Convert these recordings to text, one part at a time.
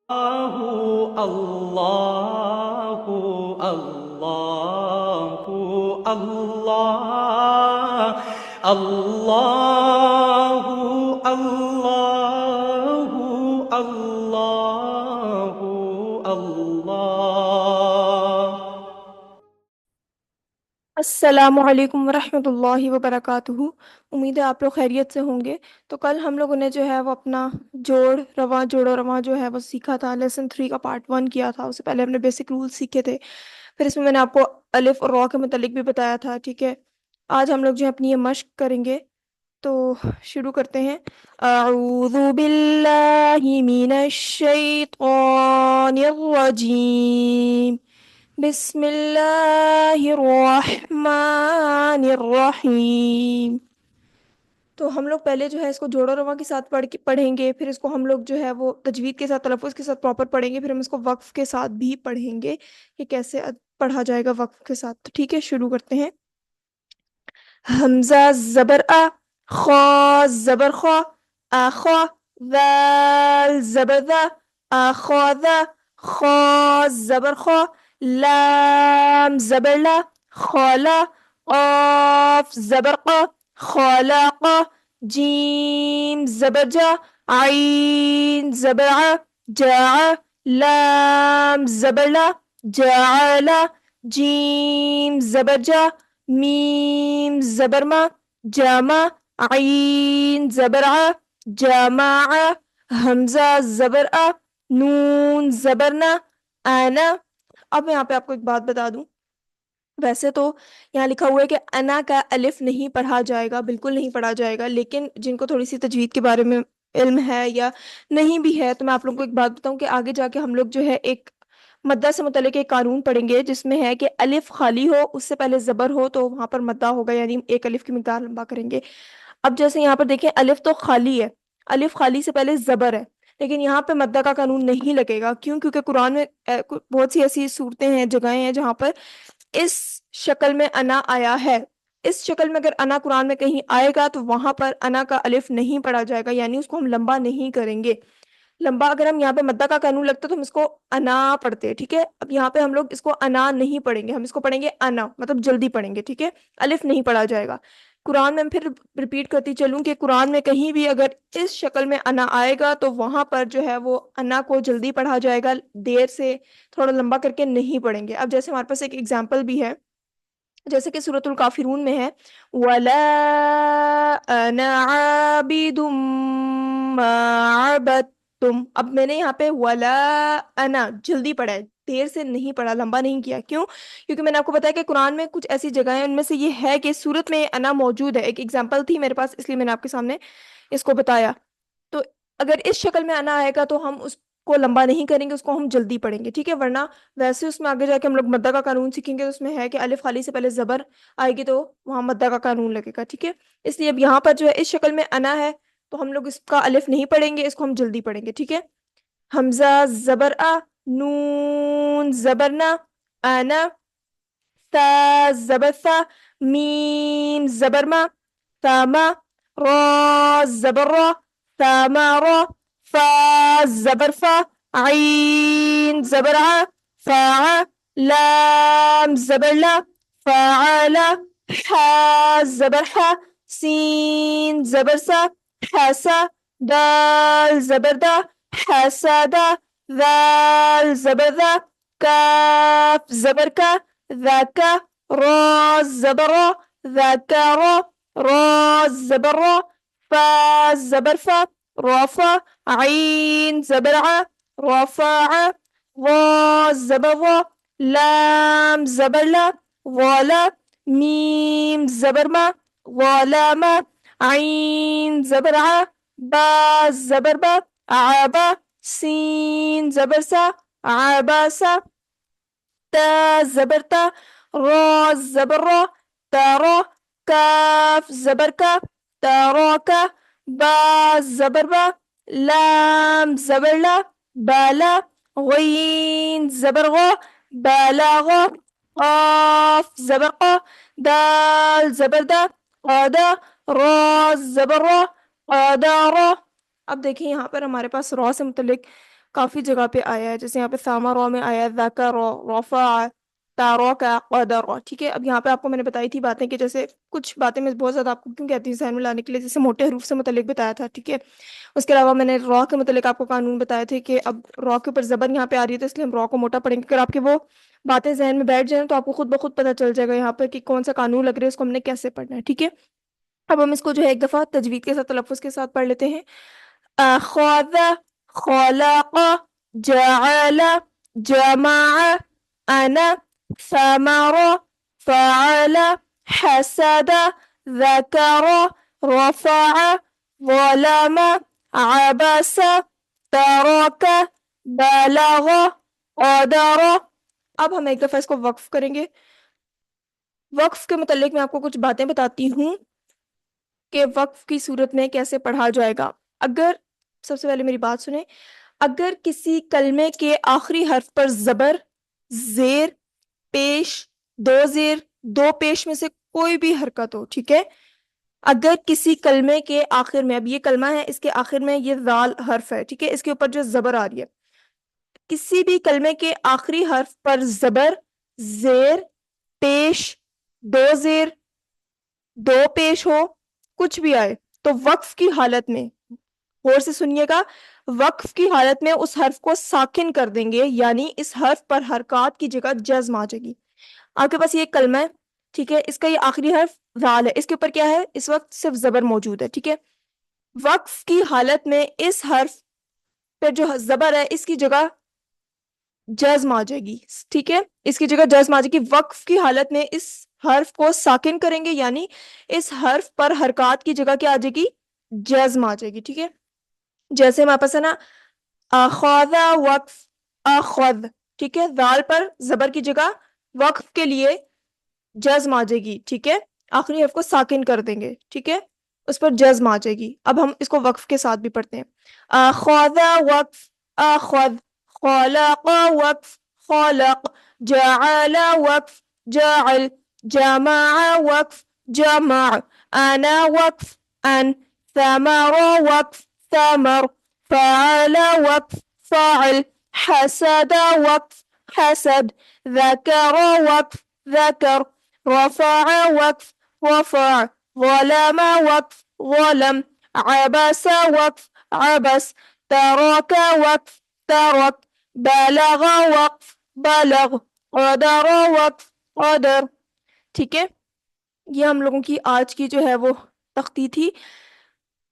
الله الله الله الله الله الله الله السلام علیکم ورحمۃ اللہ وبرکاتہ۔ امید ہے آپ لوگ خیریت سے ہوں گے۔ تو کل ہم لوگوں نے جو ہے وہ اپنا جوڑو رواں جو ہے وہ سیکھا تھا۔ لیسن 3 کا پارٹ 1 کیا تھا۔ اس سے پہلے ہم نے بیسک رول سیکھے تھے، پھر اس میں نے آپ کو الف اور را کے متعلق بھی بتایا تھا، ٹھیک ہے۔ آج ہم لوگ جو ہے اپنی یہ مشق کریں گے، تو شروع کرتے ہیں۔ اعوذ باللہ من الشیطان الرجیم، بسم اللہ الرحمن الرحیم۔ تو ہم لوگ پہلے جو ہے اس کو جوڑو رواں کے ساتھ پڑھیں گے، پھر اس کو ہم لوگ جو ہے وہ تجوید کے ساتھ، تلفظ کے ساتھ پراپر پڑھیں گے، پھر ہم اس کو وقف کے ساتھ بھی پڑھیں گے کہ کیسے پڑھا جائے گا وقف کے ساتھ۔ تو ٹھیک ہے، شروع کرتے ہیں۔ حمزہ زبر آ، خا زبر خا، آخا، ذال زبر ذا، آخاذا، خا زبر خا، لام زبر لا، خالا، قاف زبر قا، خالاقا، جیم زبر جا، عین زبر ع، جاع، لام زبر لا، جاعلا، جیم زبر جا، میم زبر ما، جامع، عین زبر ع، جامع، حمزہ زبر آ، نون زبر نا، آنا۔ اب یہاں پہ آپ کو ایک بات بتا دوں، ویسے تو یہاں لکھا ہوا ہے کہ انا کا الف نہیں پڑھا جائے گا، بالکل نہیں پڑھا جائے گا، لیکن جن کو تھوڑی سی تجوید کے بارے میں علم ہے یا نہیں بھی ہے، تو میں آپ لوگوں کو ایک بات بتاؤں کہ آگے جا کے ہم لوگ جو ہے ایک مدہ سے متعلق ایک قانون پڑھیں گے، جس میں ہے کہ الف خالی ہو، اس سے پہلے زبر ہو تو وہاں پر مدہ ہوگا، یعنی ایک الف کی مقدار لمبا کریں گے۔ اب جیسے یہاں پر دیکھیں، الف تو خالی ہے، الف خالی سے پہلے زبر ہے، لیکن یہاں پہ مدہ کا قانون نہیں لگے گا۔ کیوں؟ کیونکہ قرآن میں بہت سی ایسی صورتیں ہیں، جگہیں ہیں جہاں پر اس شکل میں انا آیا ہے۔ اس شکل میں اگر انا قرآن میں کہیں آئے گا تو وہاں پر انا کا الف نہیں پڑھا جائے گا، یعنی اس کو ہم لمبا نہیں کریں گے۔ لمبا اگر ہم یہاں پہ مدہ کا قانون لگتا تو ہم اس کو انا پڑھتے، ٹھیک ہے۔ اب یہاں پہ ہم لوگ اس کو انا نہیں پڑھیں گے، ہم اس کو پڑھیں گے انا، مطلب جلدی پڑھیں گے، ٹھیک ہے۔ الف نہیں پڑھا جائے گا قرآن میں۔ پھر ریپیٹ کرتی چلوں کہ قرآن میں کہیں بھی اگر اس شکل میں انا آئے گا تو وہاں پر جو ہے وہ انا کو جلدی پڑھا جائے گا، دیر سے تھوڑا لمبا کر کے نہیں پڑھیں گے۔ اب جیسے ہمارے پاس ایک ایگزامپل بھی ہے، جیسے کہ سورۃ الکافرون میں ہے، وَلَا أَنَا عَابِدٌ مَّا عَبَدتُّمْ۔ اب میں نے یہاں پہ وَلَا أَنَا جلدی پڑھا ہے، دیر سے نہیں پڑھا، لمبا نہیں کیا۔ کیوں؟ کیونکہ میں نے آپ کو بتایا کہ قرآن میں کچھ ایسی جگہیں ہیں، ان میں سے یہ ہے کہ سورت میں انا موجود ہے۔ ایک ایگزامپل تھی میرے پاس، اس لیے میں نے آپ کے سامنے اس کو بتایا۔ تو اگر اس شکل میں انا آئے گا تو ہم اس کو لمبا نہیں کریں گے، اس کو ہم جلدی پڑھیں گے، ٹھیک ہے۔ ورنہ ویسے اس میں آگے جا کے ہم لوگ مدہ کا قانون سیکھیں گے، اس میں ہے کہ الف خالی سے پہلے زبر آئے گی تو وہاں مدہ کا قانون لگے گا، ٹھیک ہے۔ اس لیے اب یہاں پر جو ہے اس شکل میں انا ہے تو ہم لوگ اس کا الف نہیں پڑھیں گے، اس کو ہم جلدی پڑھیں گے، ٹھیک ہے۔ حمزہ زبر آ، نون زبر نا، آنا، تا زبر ثا، میم زبر ما، ثاما، را زبر را، ثاما را، فا زبر فا، عین زبر ع، فاع، لام زبر لا، فاعلا، حا زبر حا، سین زبر سا، حسا، دال زبر دا، حسدا، ذال زبر ذا، کاف زبر کا، ذاکا، را زبر را، ذاکارا، را زبر را، فا زبر فا، رافا، عین زبر ع، رافع، وا زبر را، لام زبر لا، والا، میم زبر ما، والاما، عین زبر ع، با زبر با، عابا، سین زبر سا، عباسا، تا زبر تا، را زبر را، تارا، کاف زبر کا، تاراکا، با زبر با، لام زبر لا، بالا، غین زبر غا، بالاغا، قاف زبر قا، دال زبر دا، قادا، را زبر را، قادارا۔ اب دیکھیں یہاں پر ہمارے پاس را سے متعلق کافی جگہ پہ آیا ہے، جیسے یہاں پہ ثمر میں آیا ہے، ذکر، رفع، تارک، قدر، ٹھیک ہے۔ اب یہاں پہ آپ کو میں نے بتائی تھی باتیں کہ جیسے کچھ باتیں میں بہت زیادہ آپ کو کیوں کہتی ہوں ذہن میں لانے کے لیے، جیسے موٹے حروف سے متعلق بتایا تھا، ٹھیک ہے۔ اس کے علاوہ میں نے را کے متعلق آپ کو قانون بتائے تھے کہ اب را کے اوپر زبر یہاں پہ آ رہی ہے تو اس لیے ہم را کو موٹا پڑھیں گے۔ اگر آپ کے وہ باتیں ذہن میں بیٹھ جائیں تو آپ کو خود بخود پتہ چل جائے گا یہاں پہ کہ کون سا قانون لگ رہا ہے، اس کو ہم نے کیسے پڑھنا ہے، ٹھیک ہے۔ اب ہم اس کو جو ہے ایک دفعہ تجوید کے ساتھ، تلفظ کے ساتھ پڑھ لیتے ہیں۔ اخذ، خلق، جعل، جمع، انا، ثمر، فعل، حسد، ذکر، رفع، ظلم، عبس، ترک، بلغ، قدر۔ اب ہم ایک دفعہ اس کو وقف کریں گے۔ وقف کے متعلق میں آپ کو کچھ باتیں بتاتی ہوں کہ وقف کی صورت میں کیسے پڑھا جائے گا۔ اگر سب سے پہلے میری بات سنیں، اگر کسی کلمے کے آخری حرف پر زبر، زیر، پیش، دو زیر، دو پیش میں سے کوئی بھی حرکت ہو، ٹھیک ہے، اگر کسی کلمے کے آخر میں، اب یہ کلمہ ہے، اس کے آخر میں یہ ذال حرف ہے، ٹھیک ہے، اس کے اوپر جو زبر آ رہی ہے، کسی بھی کلمے کے آخری حرف پر زبر، زیر، پیش، دو زیر، دو پیش ہو، کچھ بھی آئے تو وقف کی حالت میں، غور سے سنیے گا، وقف کی حالت میں اس حرف کو ساکن کر دیں گے، یعنی اس حرف پر حرکات کی جگہ جزم آ جائے گی۔ آپ کے پاس یہ کلمہ ہے، ٹھیک ہے، اس کا یہ آخری حرف ذال ہے، اس کے اوپر کیا ہے، اس وقت صرف زبر موجود ہے، ٹھیک ہے۔ وقف کی حالت میں اس حرف پہ جو زبر ہے اس کی جگہ جزم آ جائے گی، ٹھیک ہے، اس کی جگہ جزم آ جائے گی۔ وقف کی حالت میں اس حرف کو ساکن کریں گے، یعنی اس حرف پر حرکات کی جگہ کیا آ جائے گی، جزم آ جائے گی، ٹھیک ہے۔ جیسے ہمارے پاس ہے نا، اخذ، وقف، اخذ، ٹھیک ہے، ذال پر زبر کی جگہ وقف کے لیے جزم آ جائے گی، ٹھیک ہے، آخری حرف کو ساکن کر دیں گے، ٹھیک ہے، اس پر جزم آ جائے گی۔ اب ہم اس کو وقف کے ساتھ بھی پڑھتے ہیں۔ اخذ، وقف، اخذ، خلق، وقف، خلق، جعل، وقف، جعل، جمع، وقف، جمع، انا، وقف، ان، ثمر، وقف، ثمر، فعل، وقف، فعل، حسد، وقف، حسد، ذكر، وقف، ذكر، رفع، وقف، رفع، ظلم، وقف، ظلم، عبس، وقف، عبس، ترك، وقف، ترك، بلغ، وقف، بلغ، قدر، وقف، قدر، ٹھیک ہے۔ یہ ہم لوگوں کی آج کی جو ہے وہ تختی تھی۔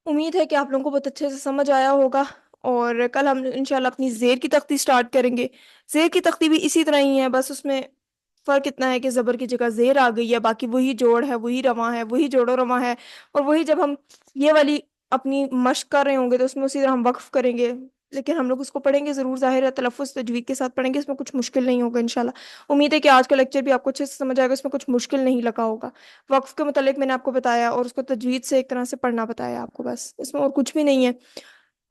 امید ہے کہ آپ لوگوں کو بہت اچھے سے سمجھ آیا ہوگا، اور کل ہم انشاءاللہ اپنی زیر کی تختی سٹارٹ کریں گے۔ زیر کی تختی بھی اسی طرح ہی ہے، بس اس میں فرق اتنا ہے کہ زبر کی جگہ زیر آ گئی ہے، باقی وہی جوڑ ہے، وہی رواں ہے، وہی جوڑ و رواں ہے، اور وہی جب ہم یہ والی اپنی مشق کر رہے ہوں گے تو اس میں اسی طرح ہم وقف کریں گے، لیکن ہم لوگ اس کو پڑھیں گے ضرور، ظاہر ہے تلفظ تجوید کے ساتھ پڑھیں گے، اس میں کچھ مشکل نہیں ہوگا انشاءاللہ۔ امید ہے کہ آج کا لیکچر بھی آپ کو اچھے سے سمجھ آئے گا، اس میں کچھ مشکل نہیں لگا ہوگا۔ وقف کے متعلق میں نے آپ کو بتایا اور اس کو تجوید سے ایک طرح سے پڑھنا بتایا آپ کو، بس اس میں اور کچھ بھی نہیں ہے۔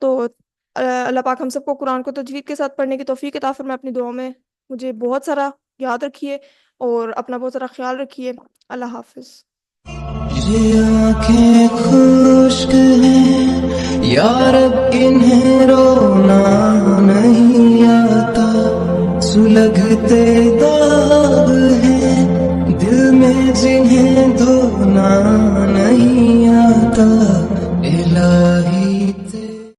تو اللہ پاک ہم سب کو قرآن کو تجوید کے ساتھ پڑھنے کی توفیق عطا فرمائے۔ اپنی دعاؤں میں مجھے بہت سارا یاد رکھیے اور اپنا بہت سارا خیال رکھیے۔ اللہ حافظ۔ یہ آنکھیں خشک ہیں یا رب، انہیں رونا نہیں آتا، سلگتے داغ ہیں دل میں جنہیں دھونا نہیں آتا۔